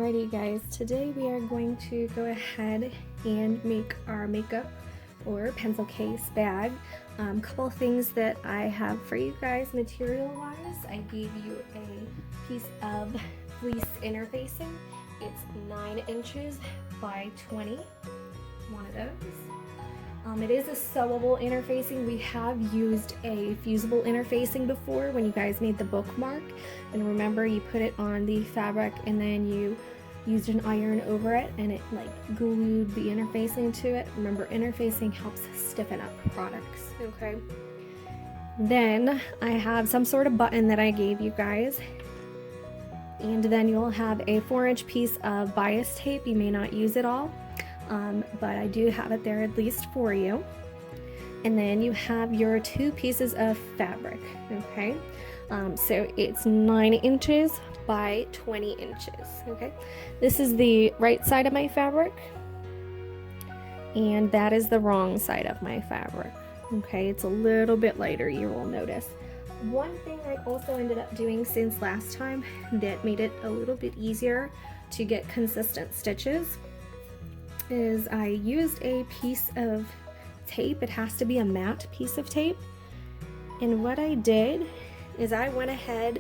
Alrighty guys, today we are going to go ahead and make our makeup or pencil case bag. Couple things that I have for you guys material wise. I gave you a piece of fleece interfacing. It's 9 inches by 20, one of those. It is a sewable interfacing. We have used a fusible interfacing before when you guys made the bookmark, and remember you put it on the fabric and then you used an iron over it and it like glued the interfacing to it. Remember, interfacing helps stiffen up products, okay? Then I have some sort of button that I gave you guys, and then you'll have a 4-inch piece of bias tape. You may not use it all, but I do have it there at least for you. And then you have your 2 pieces of fabric, okay? So it's 9 inches by 20 inches, okay? This is the right side of my fabric, and that is the wrong side of my fabric, okay? It's a little bit lighter, you will notice. One thing I also ended up doing since last time that made it a little bit easier to get consistent stitches is I used a piece of tape. It has to be a matte piece of tape, and what I did is I went ahead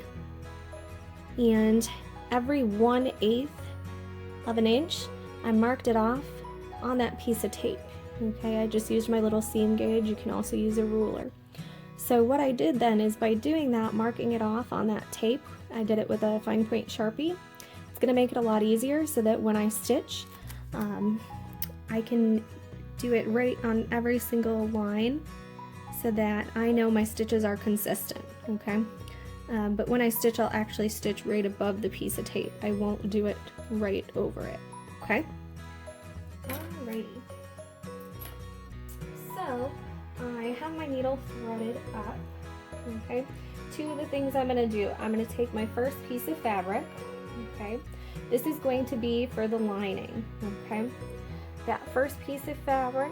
and every 1/8 of an inch I marked it off on that piece of tape, okay? I just used my little seam gauge. You can also use a ruler. So what I did then is by doing that, marking it off on that tape, I did it with a fine point Sharpie. It's gonna make it a lot easier so that when I stitch, I can do it right on every single line so that I know my stitches are consistent, okay? But when I stitch, I'll actually stitch right above the piece of tape. I won't do it right over it, okay? Alrighty. So, I have my needle threaded up, okay? 2 of the things I'm gonna do, I'm gonna take my first piece of fabric, okay? This is going to be for the lining, okay? That first piece of fabric,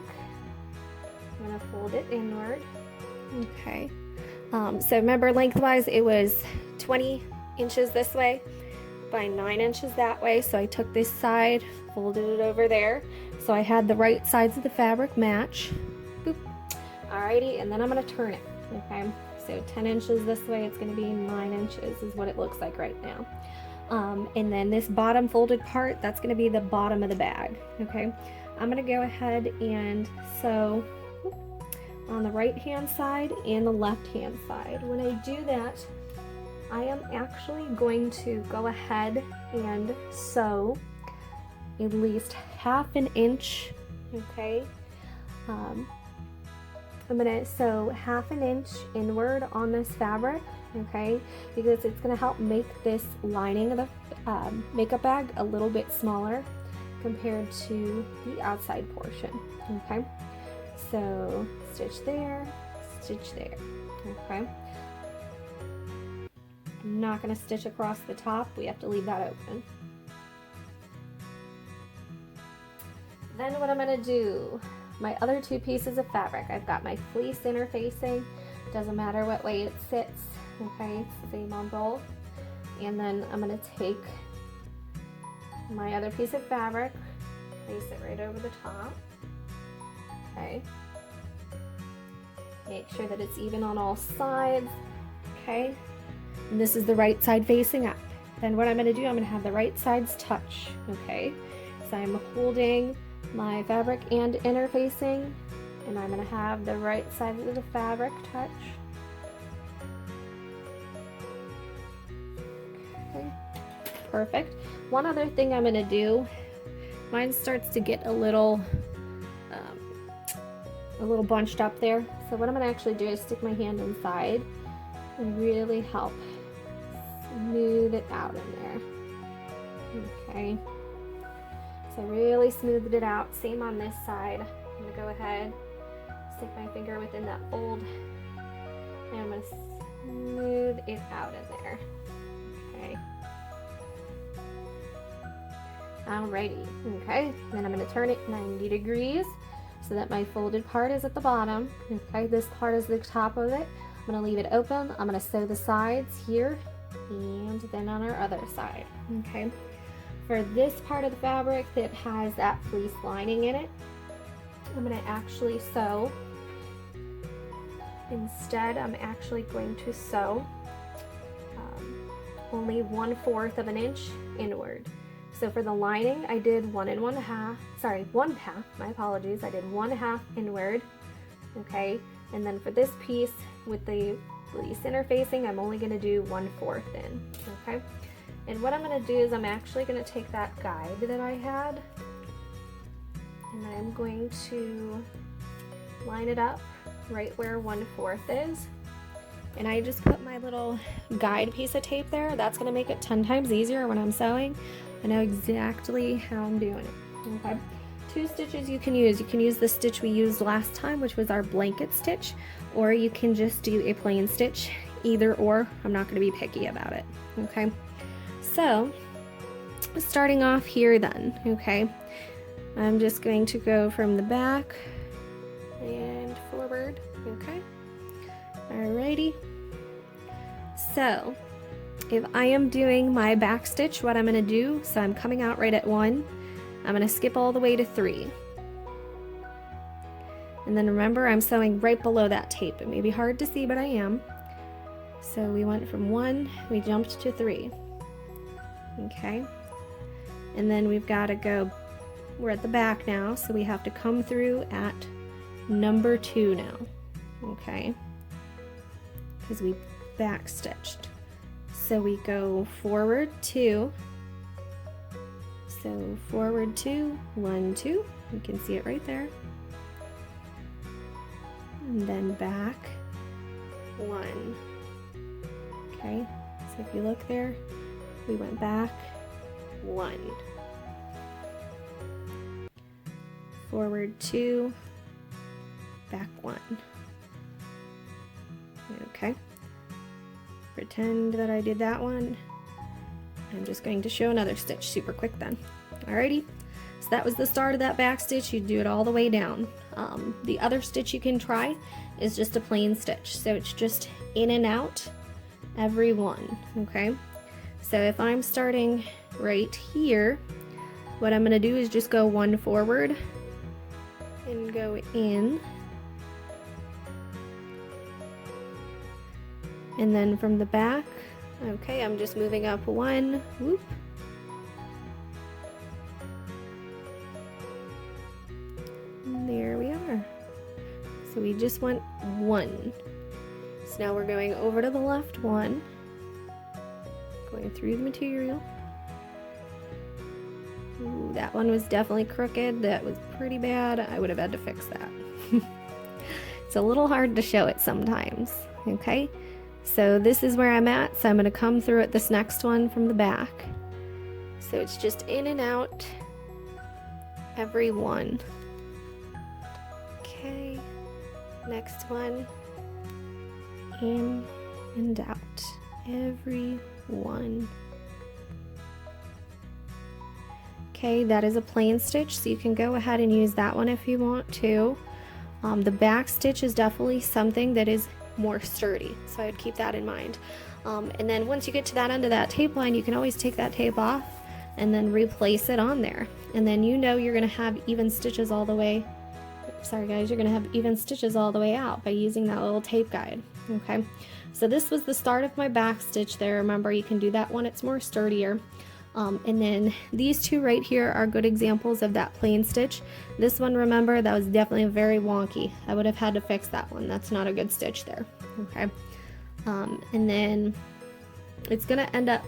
I'm gonna fold it inward, okay? So remember, lengthwise it was 20 inches this way by 9 inches that way. So I took this side, folded it over there, so I had the right sides of the fabric match. Boop. Alrighty, and then I'm gonna turn it, okay? So 10 inches this way, it's gonna be 9 inches is what it looks like right now. And then this bottom folded part, that's gonna be the bottom of the bag, okay? I'm gonna go ahead and sew on the right hand side and the left hand side. When I do that, I am actually going to go ahead and sew at least 1/2 inch, okay? I'm gonna sew 1/2 inch inward on this fabric, okay, because it's gonna help make this lining of the makeup bag a little bit smaller compared to the outside portion, okay? So stitch there, okay? I'm not gonna stitch across the top. We have to leave that open. Then what I'm gonna do, my other 2 pieces of fabric, I've got my fleece interfacing. Doesn't matter what way it sits, okay? It's the same on both. And then I'm gonna take my other piece of fabric, place it right over the top, okay? Make sure that it's even on all sides, okay? And this is the right side facing up. Then what I'm gonna do, I'm gonna have the right sides touch, okay? So I'm holding my fabric and interfacing, and I'm gonna have the right side of the fabric touch. Okay, perfect. One other thing I'm gonna do, mine starts to get a little bunched up there. So what I'm gonna actually do is stick my hand inside and really help smooth it out in there. Okay. So I really smoothed it out. Same on this side. I'm gonna go ahead, stick my finger within that fold, and I'm gonna smooth it out in there. Okay. Alrighty. Okay. Then I'm gonna turn it 90 degrees so that my folded part is at the bottom. Okay, this part is the top of it. I'm gonna leave it open. I'm gonna sew the sides here and then on our other side. Okay, For this part of the fabric that has that fleece lining in it, I'm going to actually sew. Instead, I'm actually going to sew only 1/4 of an inch inward. So for the lining, I did 1 1/2, sorry, 1/2, my apologies, I did 1/2 inward, okay? And then for this piece with the fleece interfacing, I'm only gonna do 1/4 in, okay? And what I'm gonna do is I'm actually gonna take that guide that I had, and I'm going to line it up right where 1/4 is. And I just put my little guide piece of tape there. That's gonna make it 10 times easier when I'm sewing. I know exactly how I'm doing it, okay? 2 stitches you can use. You can use the stitch we used last time, which was our blanket stitch, or you can just do a plain stitch, either or. I'm not gonna be picky about it, okay? So, starting off here then, okay? I'm just going to go from the back and forward, okay? Alrighty. So, if I am doing my back stitch, what I'm going to do, so I'm coming out right at 1, I'm going to skip all the way to 3. And then remember, I'm sewing right below that tape. It may be hard to see, but I am. So we went from 1, we jumped to 3. Okay. And then we've got to go, we're at the back now, so we have to come through at number 2 now. Okay. Because we back stitched. So we go forward 2. So forward 2, 1, 2. You can see it right there. And then back 1. Okay, so if you look there, we went back 1. Forward 2, back 1. Okay. Pretend that I did that one. I'm just going to show another stitch super quick then. Alrighty, so that was the start of that back stitch. You do it all the way down. The other stitch you can try is just a plain stitch. So it's just in and out every one, okay? So if I'm starting right here, what I'm gonna do is just go 1 forward and go in. And then from the back, okay, I'm just moving up 1, whoop. And there we are. So we just went 1. So now we're going over to the left 1, going through the material. Ooh, that one was definitely crooked. That was pretty bad. I would have had to fix that. It's a little hard to show it sometimes, okay? So this is where I'm at, so I'm going to come through at this next one from the back. So it's just in and out every one. Okay, next one, in and out every one. Okay, that is a plain stitch, so you can go ahead and use that one if you want to. The back stitch is definitely something that is more sturdy, so I would keep that in mind. And then once you get to that end of that tape line, you can always take that tape off and then replace it on there, and then you know you're going to have even stitches all the way, sorry guys, you're going to have even stitches all the way out by using that little tape guide. Okay, so this was the start of my back stitch there. Remember, you can do that one, it's more sturdier. And then these two right here are good examples of that plain stitch. This one, remember, that was definitely very wonky. I would have had to fix that one. That's not a good stitch there. Okay. And then it's gonna end up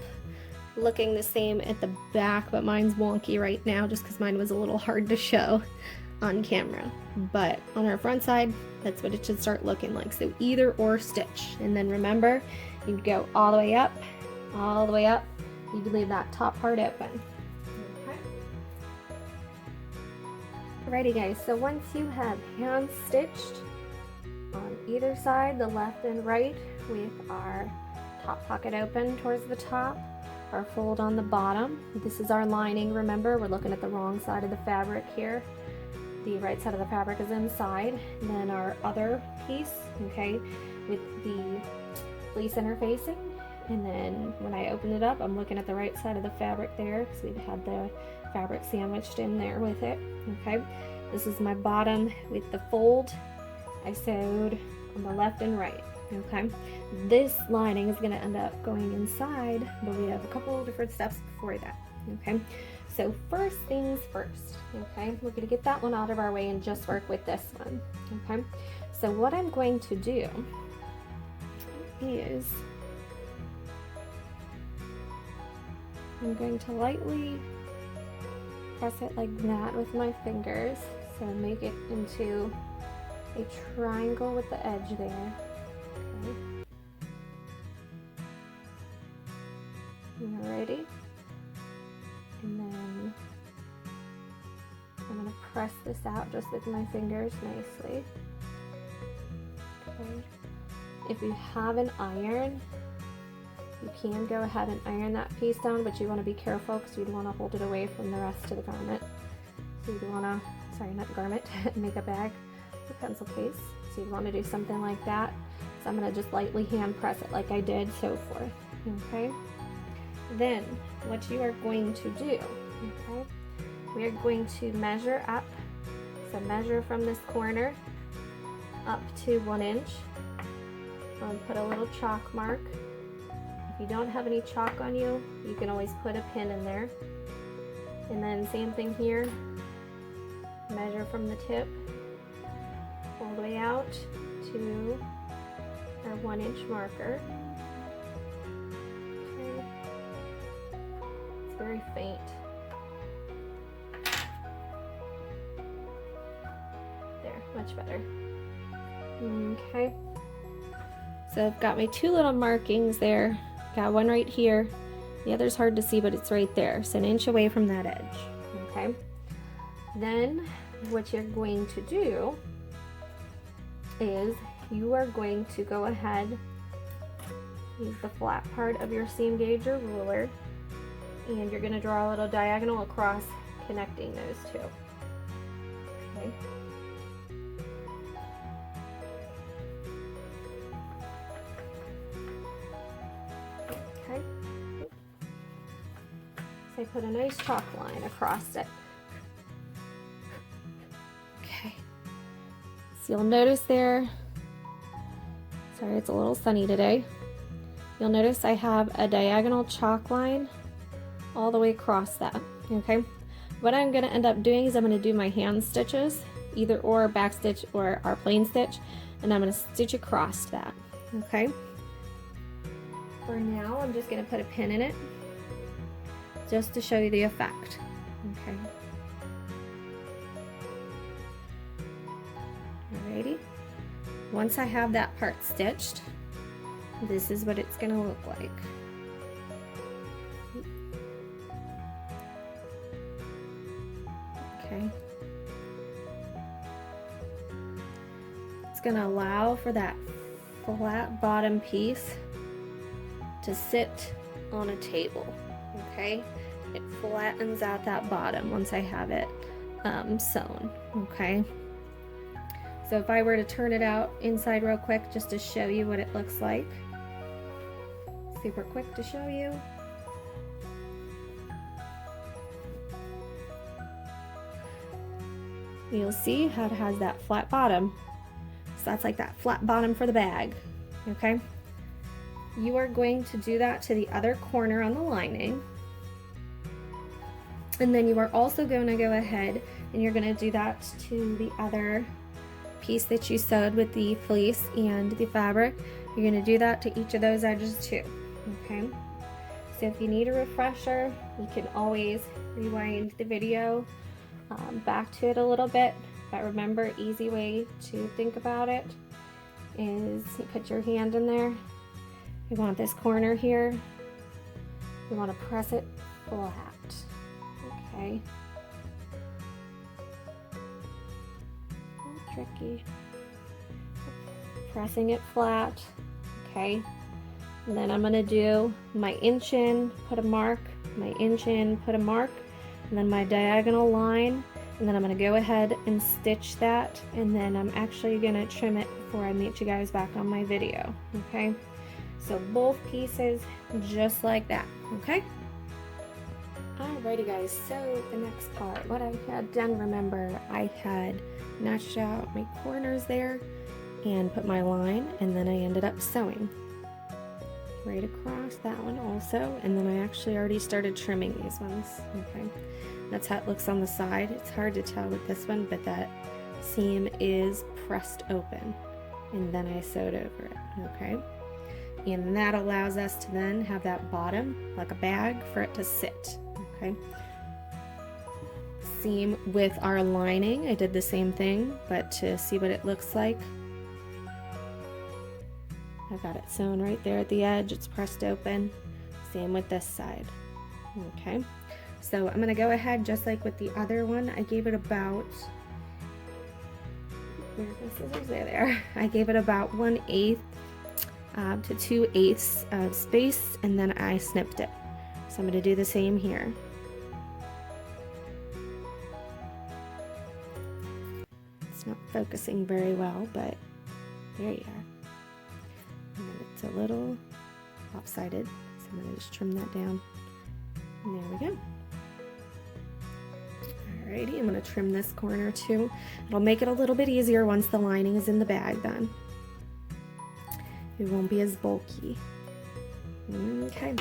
looking the same at the back, but mine's wonky right now just because mine was a little hard to show on camera. But on our front side, that's what it should start looking like. So either or stitch. And then remember, you'd go all the way up, all the way up. You can leave that top part open. Okay. Alrighty guys, so once you have hand stitched on either side, the left and right, with our top pocket open towards the top, our fold on the bottom. This is our lining, remember, we're looking at the wrong side of the fabric here. The right side of the fabric is inside. And then our other piece, okay, with the fleece interfacing And then when I open it up, I'm looking at the right side of the fabric there because we've had the fabric sandwiched in there with it. Okay, this is my bottom with the fold. I sewed on the left and right. Okay, this lining is going to end up going inside, but we have a couple of different steps before that. Okay, so first things first. Okay, we're going to get that one out of our way and just work with this one. Okay, so what I'm going to do is I'm going to lightly press it like that with my fingers, so make it into a triangle with the edge there. Okay. Alrighty. And then I'm going to press this out just with my fingers nicely. Okay. If you have an iron, you can go ahead and iron that piece down, but you want to be careful because you'd want to hold it away from the rest of the garment. So you'd want to, sorry, not garment, makeup bag or pencil case. So you'd want to do something like that. So I'm going to just lightly hand press it like I did so forth. Okay. Then what you are going to do, okay, we are going to measure up. So measure from this corner up to 1 inch. I'll put a little chalk mark. If you don't have any chalk on you, you can always put a pin in there. And then same thing here. Measure from the tip all the way out to our 1 inch marker. Okay. It's very faint. There, much better. Okay. So I've got my 2 little markings there. Got one right here. The other's hard to see, but it's right there. So 1 inch away from that edge. Okay. Then what you're going to do is you are going to go ahead, use the flat part of your seam gauge or ruler, and you're going to draw a little diagonal across connecting those two. Okay. Okay. So I put a nice chalk line across it. Okay. So you'll notice there, sorry, it's a little sunny today. You'll notice I have a diagonal chalk line all the way across that. Okay. What I'm going to end up doing is I'm going to do my hand stitches, either or back stitch or our plain stitch, and I'm going to stitch across that. Okay. For now, I'm just going to put a pin in it just to show you the effect. Okay. Alrighty. Once I have that part stitched, this is what it's going to look like. Okay. It's going to allow for that flat bottom piece to sit on a table. Okay. It flattens out that bottom once I have it sewn. Okay. So if I were to turn it out inside real quick just to show you what it looks like. Super quick to show you. You'll see how it has that flat bottom. So that's like that flat bottom for the bag. Okay. You are going to do that to the other corner on the lining. And then you are also going to go ahead and you're going to do that to the other piece that you sewed with the fleece and the fabric. You're going to do that to each of those edges too. Okay. So if you need a refresher, you can always rewind the video back to it a little bit. But remember, easy way to think about it is you put your hand in there. You want this corner here. You want to press it flat. Okay. A little tricky. Pressing it flat. Okay. And then I'm going to do my inch in, put a mark, my inch in, put a mark, and then my diagonal line. And then I'm going to go ahead and stitch that. And then I'm actually going to trim it before I meet you guys back on my video. Okay. So both pieces just like that, okay? Alrighty guys, so the next part, what I had done, remember, I had notched out my corners there and put my line, and then I ended up sewing right across that one also, and then I actually already started trimming these ones, okay? That's how it looks on the side. It's hard to tell with this one, but that seam is pressed open, and then I sewed over it, okay? And that allows us to then have that bottom, like a bag, for it to sit, okay? Seam with our lining, I did the same thing, but to see what it looks like, I got it sewn right there at the edge. It's pressed open. Same with this side. Okay, so I'm gonna go ahead just like with the other one. I gave it about, where's my scissors? There. I gave it about 1/8 to 2/8 of space, and then I snipped it. So I'm gonna do the same here. It's not focusing very well, but there you are. And it's a little lopsided, so I'm going to just trim that down. And there we go. Alrighty, I'm going to trim this corner too. It'll make it a little bit easier once the lining is in the bag then. It won't be as bulky. Okay,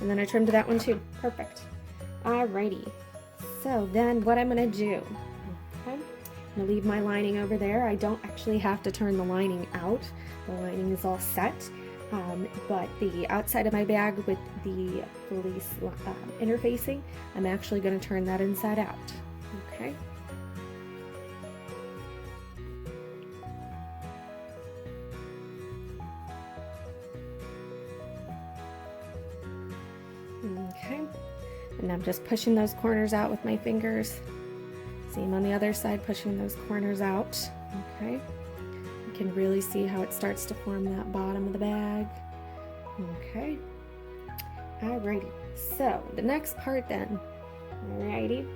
and then I trimmed that one too. Perfect. Alrighty, so then what I'm going to do, okay, I'm going to leave my lining over there. I don't actually have to turn the lining out. The lining is all set, but the outside of my bag with the fleece interfacing, I'm actually going to turn that inside out. Okay. Okay, and I'm just pushing those corners out with my fingers. Same on the other side, pushing those corners out. Okay. Can really see how it starts to form that bottom of the bag. Okay, alrighty, so the next part then, alrighty,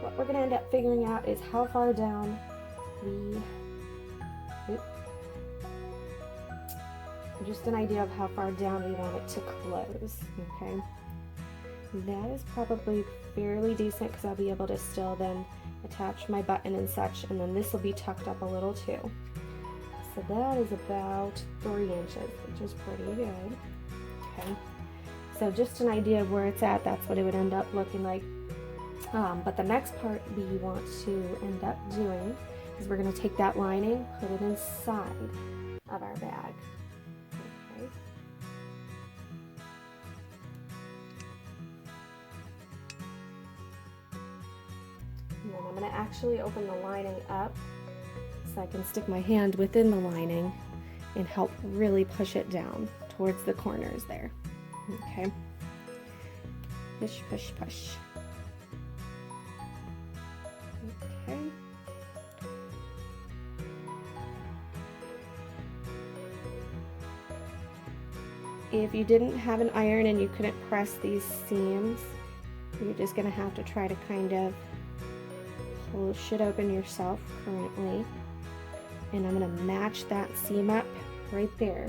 what we're gonna end up figuring out is how far down just an idea of how far down we want it to close. Okay, that is probably fairly decent because I'll be able to still then attach my button and such, and then this will be tucked up a little too. So that is about 3 inches, which is pretty good. Okay, so just an idea of where it's at, that's what it would end up looking like. But the next part we want to end up doing is we're going to take that lining, put it inside of our bag. Okay. And then I'm going to actually open the lining up so I can stick my hand within the lining and help really push it down towards the corners there. Okay. Push, push, push. Okay. If you didn't have an iron and you couldn't press these seams, you're just going to have to try to kind of push it open yourself currently. And I'm going to match that seam up right there.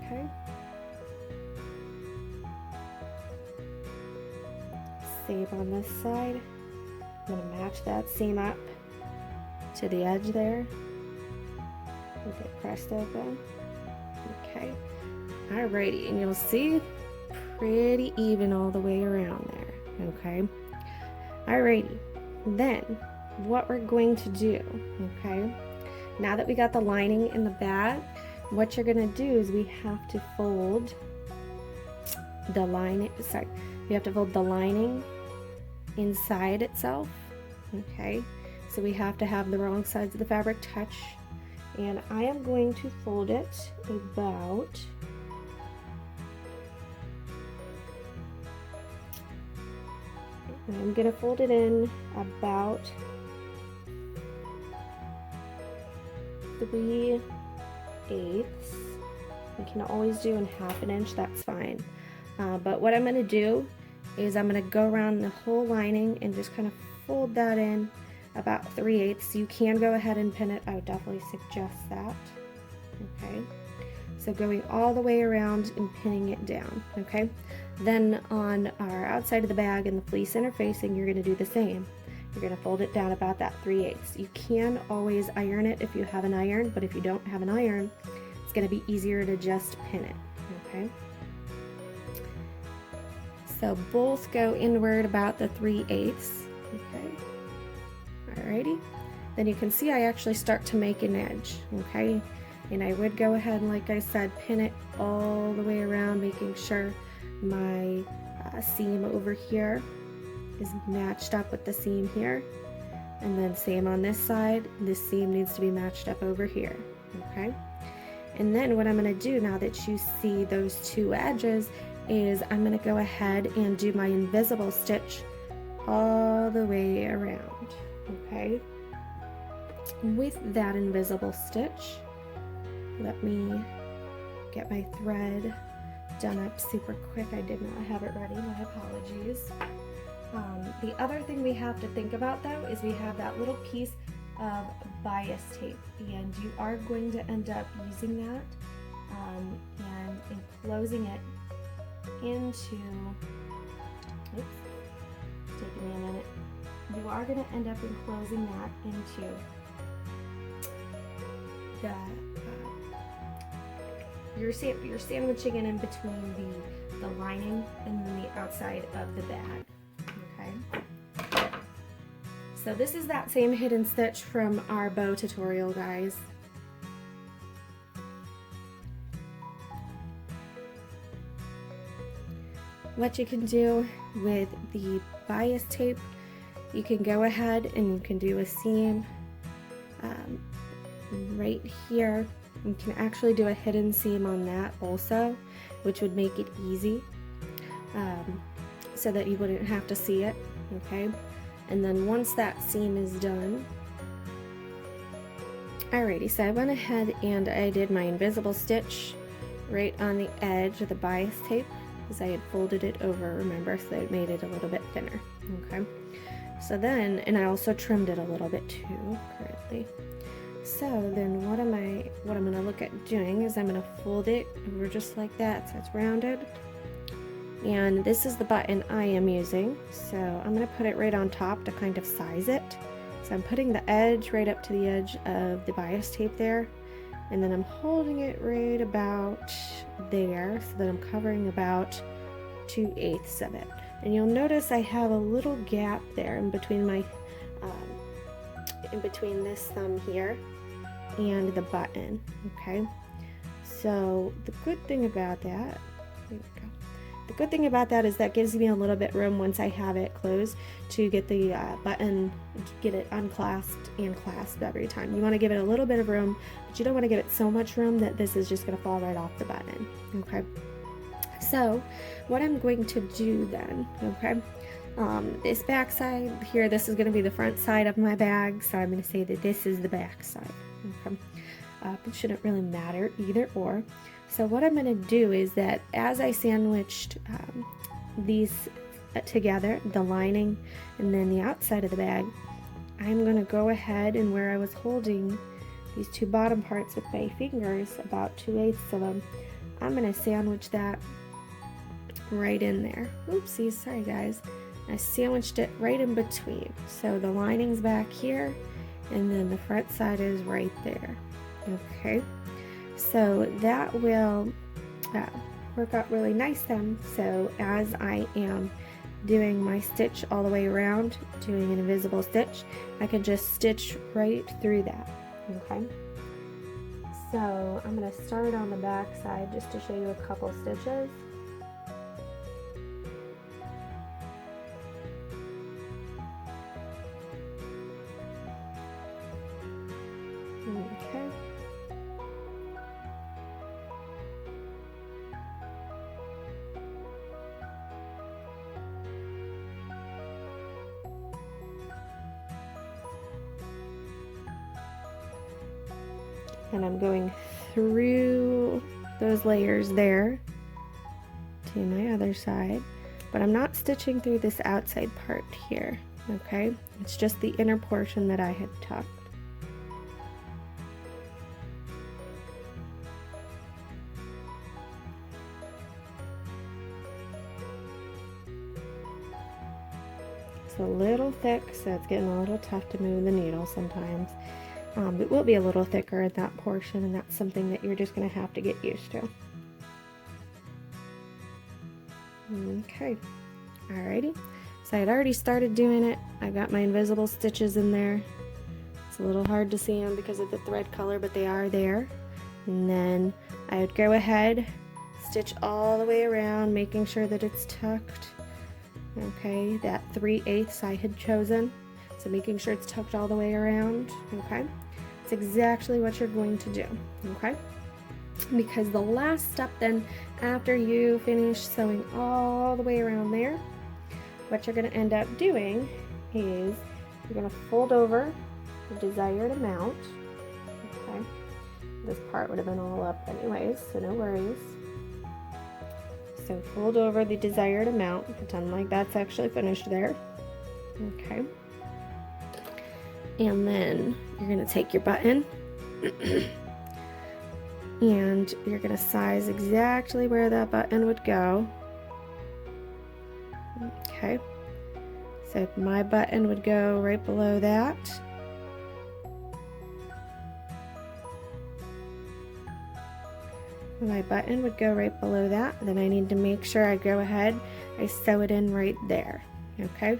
Okay. Same on this side. I'm going to match that seam up to the edge there. Get it pressed open. Okay. Alrighty, and you'll see pretty even all the way around there. Okay. Alrighty. Then what we're going to do, okay, now that we got the lining in the bag, what you're going to do is we have to fold the lining, we have to fold the lining inside itself. Okay, so we have to have the wrong sides of the fabric touch, and I am going to fold it about I'm going to fold it in about 3/8. You can always do in 1/2 inch, that's fine. But what I'm going to do is I'm going to go around the whole lining and just kind of fold that in about 3/8. You can go ahead and pin it. I would definitely suggest that. Okay, So going all the way around and pinning it down, okay? Then on our outside of the bag and the fleece interfacing, you're gonna do the same. You're gonna fold it down about that 3/8. You can always iron it if you have an iron, but if you don't have an iron, it's gonna be easier to just pin it, okay? So both go inward about the 3/8, okay? Alrighty. Then you can see I actually start to make an edge, okay? And I would go ahead and, like I said, pin it all the way around, making sure my seam over here is matched up with the seam here. And then same on this side, this seam needs to be matched up over here, okay? And then what I'm gonna do now that you see those two edges is I'm gonna go ahead and do my invisible stitch all the way around, okay? With that invisible stitch, let me get my thread done up super quick. I did not have it ready, my apologies. The other thing we have to think about though is we have that little piece of bias tape, and you are going to end up using that and enclosing it into, oops, it's taking me a minute. You are going to end up enclosing that into the you're sandwiching it in between the lining and then the outside of the bag, okay? So this is that same hidden stitch from our bow tutorial, guys. What you can do with the bias tape, you can go ahead and you can do a seam right here. You can actually do a hidden seam on that also, which would make it easy so that you wouldn't have to see it, okay? And then once that seam is done, alrighty, so I went ahead and I did my invisible stitch right on the edge of the bias tape because I had folded it over, remember, so it made it a little bit thinner, okay? So then, and I also trimmed it a little bit too, currently. So then what I'm going to look at doing is I'm going to fold it over just like that so it's rounded. And this is the button I am using, so I'm going to put it right on top to kind of size it. So I'm putting the edge right up to the edge of the bias tape there, and then I'm holding it right about there so that I'm covering about 2/8 of it. And you'll notice I have a little gap there in between my this thumb here and the button, okay? So the good thing about that, there we go. The good thing about that is that gives me a little bit room once I have it closed to get the button, get it unclasped and clasped every time. You want to give it a little bit of room, but you don't want to give it so much room that this is just going to fall right off the button, okay? So what I'm going to do then, okay, this back side here, this is going to be the front side of my bag, so I'm going to say that this is the back side, okay? It shouldn't really matter either or. So what I'm going to do is that as I sandwiched these together, the lining and then the outside of the bag, I'm going to go ahead and where I was holding these two bottom parts with my fingers, about 2/8 of them, I'm going to sandwich that right in there. Oopsies, sorry guys. I sandwiched it right in between. So the lining's back here and then the front side is right there. Okay, so that will work out really nice then. So as I am doing my stitch all the way around, doing an invisible stitch, I can just stitch right through that, okay? So I'm going to start on the back side just to show you a couple stitches. Okay. And I'm going through those layers there to my other side, but I'm not stitching through this outside part here, okay? It's just the inner portion that I had tucked. a little thick, so it's getting a little tough to move the needle sometimes. It will be a little thicker in that portion, and that's something that you're just going to have to get used to. Okay, alrighty. So I had already started doing it. I've got my invisible stitches in there. It's a little hard to see them because of the thread color, but they are there. And then I would go ahead, stitch all the way around, making sure that it's tucked. Okay, that 3/8 I had chosen. So making sure it's tucked all the way around. Okay, it's exactly what you're going to do. Okay, because the last step then, after you finish sewing all the way around there, what you're going to end up doing is you're going to fold over the desired amount. Okay, this part would have been all up anyways, so no worries. So fold over the desired amount, pretend like that's actually finished there. Okay, and then you're going to take your button and you're going to size exactly where that button would go. Okay, so my button would go right below that. My button would go right below that. Then I need to make sure I go ahead, I sew it in right there. Okay,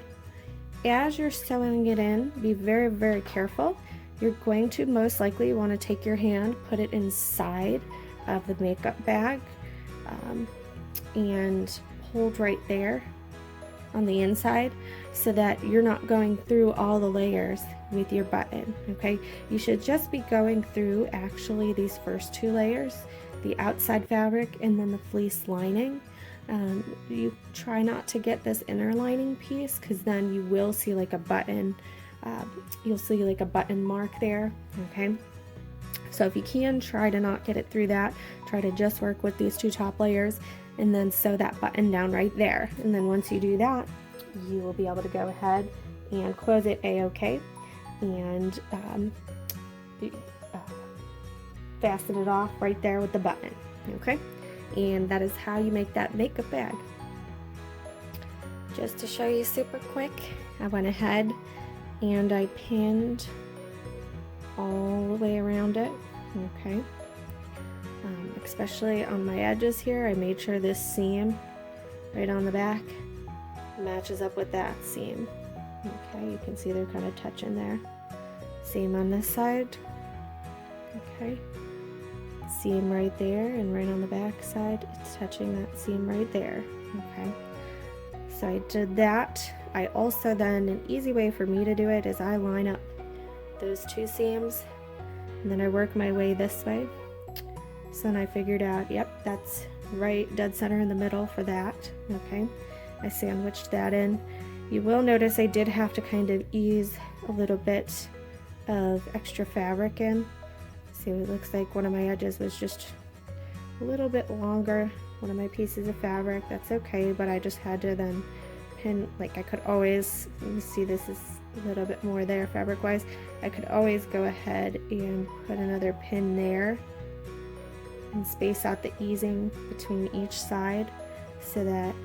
as you're sewing it in, be very, very careful. You're going to most likely want to take your hand, put it inside of the makeup bag, and hold right there on the inside so that you're not going through all the layers with your button. Okay, you should just be going through actually these first 2 layers, the outside fabric and then the fleece lining. You try not to get this inner lining piece, because then you will see like a button, you'll see like a button mark there. Okay, so if you can, try to not get it through that. Try to just work with these 2 top layers and then sew that button down right there. And then once you do that, you will be able to go ahead and close it a-okay and fasten it off right there with the button. Okay, and that is how you make that makeup bag. Just to show you super quick, I went ahead and I pinned all the way around it. Okay, especially on my edges here, I made sure this seam right on the back matches up with that seam. Okay, you can see they're kind of touching there. Seam on this side. Okay, seam right there, and right on the back side it's touching that seam right there. Okay, so I did that. I also then, an easy way for me to do it is I line up those 2 seams and then I work my way this way. So then I figured out, yep, that's right dead center in the middle for that. Okay, I sandwiched that in. You will notice I did have to kind of ease a little bit of extra fabric in. See, it looks like one of my edges was just a little bit longer, one of my pieces of fabric. That's okay, but I just had to then pin, like I could always, you see this is a little bit more there fabric wise, I could always go ahead and put another pin there and space out the easing between each side so that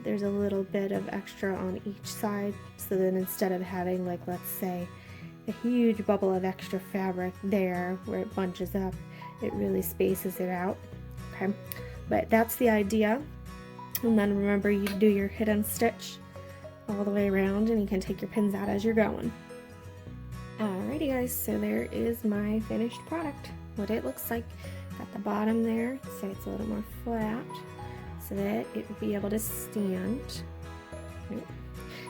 there's a little bit of extra on each side, so that instead of having, like, let's say a huge bubble of extra fabric there where it bunches up, it really spaces it out. Okay, but that's the idea. And then remember, you do your hidden stitch all the way around, and you can take your pins out as you're going. Alrighty guys, so there is my finished product, what it looks like. Got the bottom there, so it's a little more flat so that it would be able to stand. Nope,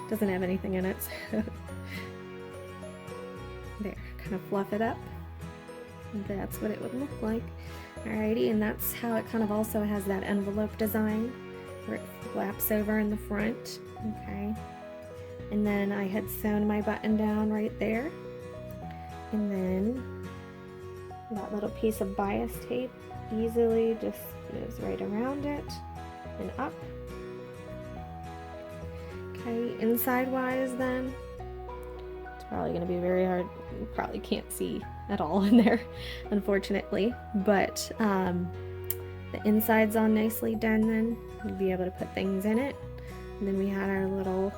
doesn't have anything in it, so there, kind of fluff it up. That's what it would look like. Alrighty, and that's how it kind of also has that envelope design where it flaps over in the front. Okay, and then I had sewn my button down right there, and then that little piece of bias tape easily just moves right around it and up. Okay, inside wise then, it's probably going to be very hard. You probably can't see at all in there, unfortunately, but the inside's on nicely done. Then you'll be able to put things in it. And then we had our little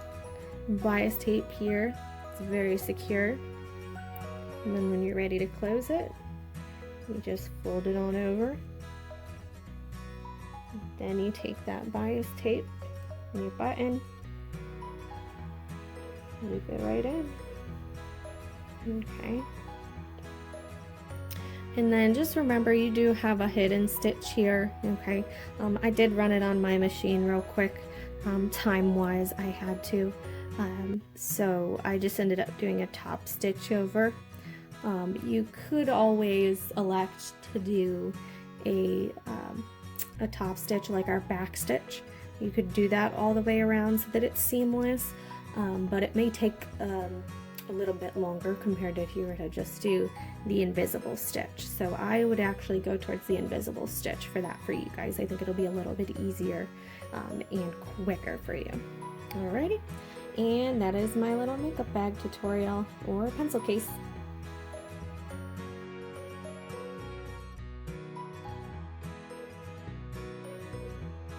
bias tape here. It's very secure. And then when you're ready to close it, you just fold it on over. Then you take that bias tape and your button, loop it right in. Okay. And then just remember you do have a hidden stitch here, okay? I did run it on my machine real quick, time-wise I had to, so I just ended up doing a top stitch over. You could always elect to do a top stitch like our back stitch. You could do that all the way around so that it's seamless, but it may take a little bit longer compared to if you were to just do the invisible stitch. So I would actually go towards the invisible stitch for that for you guys. I think it'll be a little bit easier and quicker for you. Alrighty, and that is my little makeup bag tutorial or pencil case.